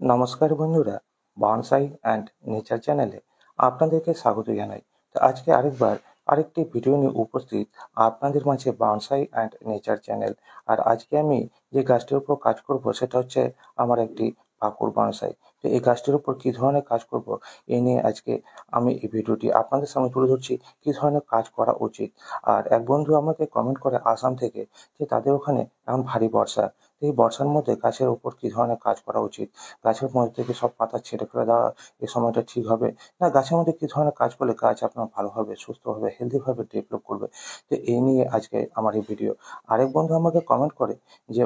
নমস্কার বন্ধুরা, bonsai and nature চ্যানেলে আপনাদেরকে স্বাগত জানাই। তো আজকে আরেকটি ভিডিও নিয়ে উপস্থিত আপনাদের মাঝে বনসাই অ্যান্ড নেচার চ্যানেল। আর আজকে আমি যে গাছটির উপর কাজ করব সেটা হচ্ছে আমার একটি পাকুড় বনসাই। তো এই গাছটির উপর কী ধরনের কাজ করব এই নিয়ে আজকে আমি এই ভিডিওটি আপনাদের সামনে তুলে ধরছি, কী ধরনের কাজ করা উচিত। আর এক বন্ধু আমাকে কমেন্ট করে আসাম থেকে যে তাদের ওখানে এখন ভারী বর্ষা। তো এই বর্ষার মধ্যে গাছের উপর কী ধরনের কাজ করা উচিত, গাছের মধ্যে থেকে সব পাতা ছেঁটে ফেলে দেওয়া এই সময়টা ঠিক হবে, না গাছের মধ্যে কী ধরনের কাজ করলে গাছ আপনার ভালোভাবে সুস্থভাবে হেলদিভাবে ডেভেলপ করবে। তো এই নিয়ে আজকে আমার এই ভিডিও। আরেক বন্ধু আমাকে কমেন্ট করে যে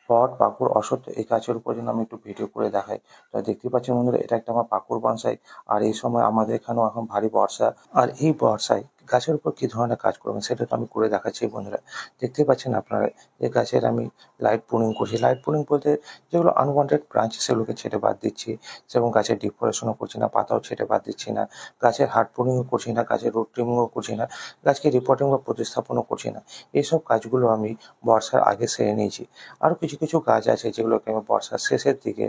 বট, পাকুড়, অশ্বত্থ এই গাছের উপর যেন আমি একটু ভিডিও করে দেখাই। তো দেখতেই পাচ্ছেন বন্ধুরা, এটা একটা আমার পাকুড় বনসাই। আর এই সময় আমাদের এখানেও এখন ভারী বর্ষা। আর এই বর্ষায় গাছের উপর কী ধরনের কাজ করবেন সেটা তো আমি করে দেখাচ্ছি বন্ধুরা। দেখতেই পাচ্ছেন আপনারা, এই গাছের আমি লাইট প্রুনিং করছি। লাইট প্রুনিং বলতে যেগুলো আনওয়ান্টেড ব্রাঞ্চ সেগুলোকে ছেঁটে বাদ দিচ্ছি, যেমন গাছের ডিফরেশনও করছি না, পাতাও ছেঁটে বাদ দিচ্ছি না, গাছের হার্ড প্রুনিংও করছি না, গাছের রুট ট্রিমিংও করছি না, গাছকে রিপোর্টিং বা প্রতিস্থাপনও করছি না। এইসব কাজগুলো আমি বর্ষার আগে সেরে নিয়েছি। আরও কিছু কিছু গাছ আছে যেগুলোকে আমি বর্ষার শেষের দিকে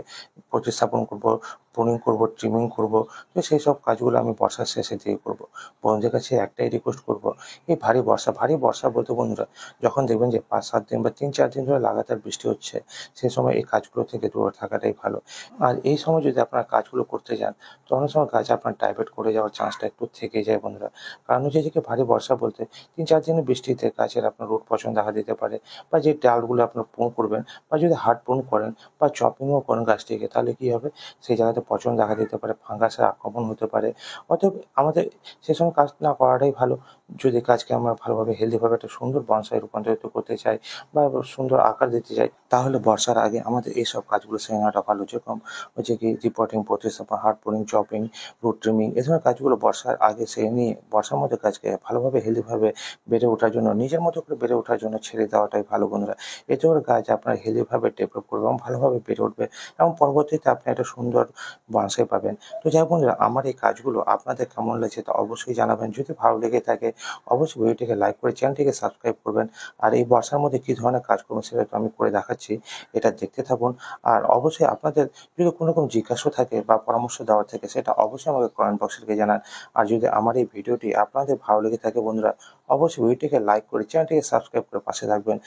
প্রতিস্থাপন করব, প্রুনিং করব, ট্রিমিং করব। তো সেই সব কাজগুলো আমি বর্ষার শেষের দিকে করব। বন্ধুদের কাছে একটাই রিকোয়েস্ট করব, এই ভারী বর্ষা বলতে বন্ধুরা, যখন দেখবেন যে 5-7 দিন বা 3-4 দিন ধরে লাগাতার বৃষ্টি হচ্ছে, সেই সময় এই কাজগুলো থেকে দূরে থাকাটাই ভালো। আর এই সময় যদি আপনারা কাজগুলো করতে যান, তো অনেক সময় গাছ আপনার ডাইভার্ট করে যাওয়ার চান্সটা একটু থেকে যায় বন্ধুরা। কারণ হচ্ছে যে কি, ভারী বর্ষা বলতে 3-4 দিনের বৃষ্টিতে গাছের আপনার রুট পচন দেখা দিতে পারে, বা যে ডালগুলো আপনার প্রুন করবেন, বা যদি হার্ড প্রুন করেন বা চপিংও করেন গাছটিকে, তাহলে কী হবে, সেই জায়গাতে পচন দেখা দিতে পারে, ফাঙ্গাসের আক্রমণ হতে পারে। অতএব আমাদের সে সময় কাজ না করাটাই ভালো। যদি গাছকে আমরা ভালোভাবে হেলদিভাবে একটা সুন্দর বনসাই রূপান্তরিত করতে চাই বা সুন্দর আকার দিতে চাই, তাহলে বর্ষার আগে আমাদের এইসব কাজগুলো সেরে নেওয়াটা ভালো। যেরকম হচ্ছে কি, রিপোর্টিং, প্রতিস্থাপন, hard pruning, chopping, root trimming, এ ধরনের কাজগুলো বর্ষার আগে সেরে নিয়ে বর্ষার মধ্যে গাছকে ভালোভাবে হেলদিভাবে বেড়ে ওঠার জন্য, নিজের মতো করে বেড়ে ওঠার জন্য ছেড়ে দেওয়াটাই ভালো বন্ধুরা। এতে করে গাছ আপনার হেলদিভাবে ডেভেলপ করবে এবং ভালোভাবে বেড়ে উঠবে, এবং পরবর্তীতে আপনি একটা সুন্দর বনসাই পাবেন। তো যাই হোক বন্ধুরা, আমার এই কাজগুলো আপনাদের কেমন লাগছে তা অবশ্যই জানাবেন। যদি ভালো লেগে থাকে অবশ্যই ভিডিওটিকে লাইক করে চ্যানেলটিকে সাবস্ক্রাইব করবেন। আর এই বর্ষার মধ্যে কী ধরনের কাজ করবেন সেটা তো আমি করে দেখাচ্ছি, এটা দেখতে থাকুন। আর অবশ্যই আপনাদের যদি কোনো রকম জিজ্ঞাসা থাকে বা পরামর্শ দেওয়ার থাকে, সেটা অবশ্যই আমাকে কমেন্ট বক্সে লিখে জানান। আর যদি আমার এই ভিডিওটি আপনাদের ভালো লেগে থাকে বন্ধুরা, অবশ্যই ভিডিওটিকে লাইক করে চ্যানেলটিকে সাবস্ক্রাইব করে পাশে থাকবেন।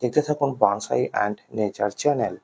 দেখতে থাকুন বনসাই অ্যান্ড নেচার চ্যানেল।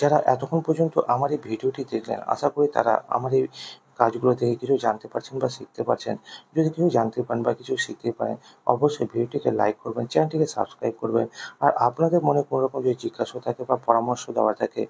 যারা এতক্ষণ পর্যন্ত আমার এই ভিডিওটি দেখলেন, আশা করি তারা আমার এই কাজগুলো থেকে কিছু জানতে পারছেন বা শিখতে পারছেন। যদি কিছু জানতে পারেন বা কিছু শিখতে পারেন, অবশ্যই ভিডিওটিকে লাইক করবেন, চ্যানেলটিকে সাবস্ক্রাইব করবেন। আর আপনাদের মনে কোনো রকম যদি জিজ্ঞাসা থাকে বা পরামর্শ দেওয়ার থাকে,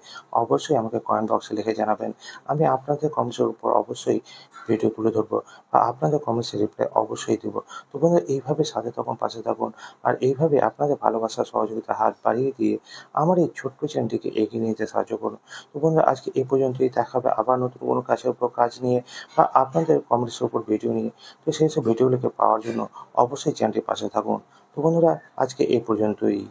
অবশ্যই আমাকে কমেন্ট বক্সে লিখে জানাবেন। আমি আপনাদের কমেন্টসের উপর অবশ্যই ভিডিও তুলে ধরবো বা আপনাদের কমেন্টসের রিপ্লাই অবশ্যই দেবো। তো বন্ধুরা, এইভাবে সাথে থাকুন, পাশে থাকুন। আর এইভাবে আপনাদের ভালোবাসা, সহযোগিতা হাত বাড়িয়ে দিয়ে আমার এই ছোট্ট চ্যানেলটিকে এগিয়ে নিয়ে যেতে সাহায্য করুন। তো বন্ধুরা, আজকে এই পর্যন্তই। দেখা হবে আবার নতুন কোনো কাজের উপর কাজ নিয়ে বা আপনাদের কমেন্টসের উপর ভিডিও নিয়ে। তো সেই সব ভিডিওগুলোকে পাওয়ার জন্য অবশ্যই চ্যানেলটির পাশে থাকুন। তো বন্ধুরা, আজকে এই পর্যন্তই।